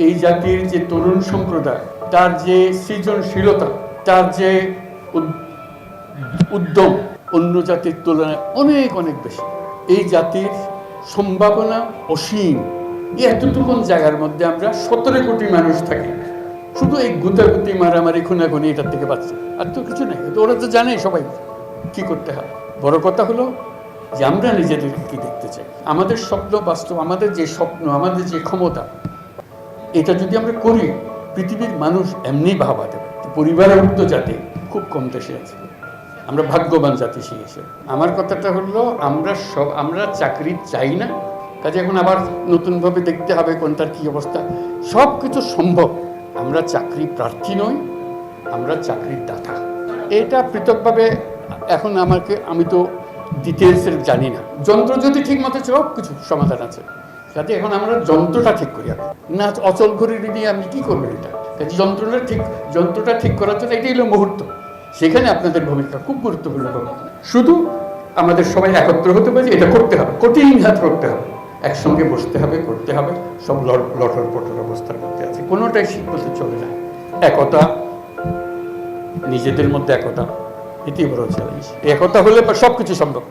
এই জাতির যে তরুণ সম্প্রদায়, তার যে সৃজনশীলতা, তার যে উদ্যম অন্য জাতির তুলনায় অনেক অনেক বেশি। এই জাতির সম্ভাবনা অসীম। এতটুকুন জায়গার মধ্যে আমরা 17 কোটি মানুষ থাকি, শুধু এই গুতাগুতি মারামারি খুনাখুনি এটার থেকে বাঁচছে, আর তো কিছু নেই। তো ওরা তো জানে সবাই কি করতে হয়। বড় কথা হলো যে আমরা নিজেদেরকে কি দেখতে চাই, আমাদের স্বপ্ন বাস্তব, আমাদের যে স্বপ্ন, আমাদের যে ক্ষমতা, এটা যদি আমরা করি, পৃথিবীর মানুষ এমনি ভাবা দেবে। পরিবারভুক্ত জাতি খুব কম দেশে আছে, আমরা ভাগ্যবান জাতি সেই হিসেবে। আমার কথাটা হলো আমরা চাকরি চাই না, কাজে এখন আবার নতুনভাবে দেখতে হবে কোনটার কি অবস্থা। সব কিছু সম্ভব। আমরা চাকরি প্রার্থী নই, আমরা চাকরির দাতা। এটা পৃথকভাবে এখন আমি তো ডিটেলসের জানি না। যন্ত্র যদি ঠিক মতো সব কিছু সমাধান আছে, যাতে এখন আমরা যন্ত্রটা ঠিক করি। না অচল ঘড়ি নিয়ে আপনি কী করবেন? এটা যন্ত্রটা ঠিক করার জন্য এটাই হলো মুহূর্ত। সেখানে আপনাদের ভূমিকা খুব গুরুত্বপূর্ণ হবে। শুধু আমাদের সবাই একত্র হতে পারে, এটা করতে হবে, কঠিন হাত করতে হবে, একসঙ্গে বসতে হবে, করতে হবে। সব লটর পটর অবস্থার মধ্যে আছে, কোনোটাই শিক্ষতে চলে না। একতা, নিজেদের মধ্যে একতা, এটি বড় চ্যালেঞ্জ। একতা হলে সব কিছু সম্ভব।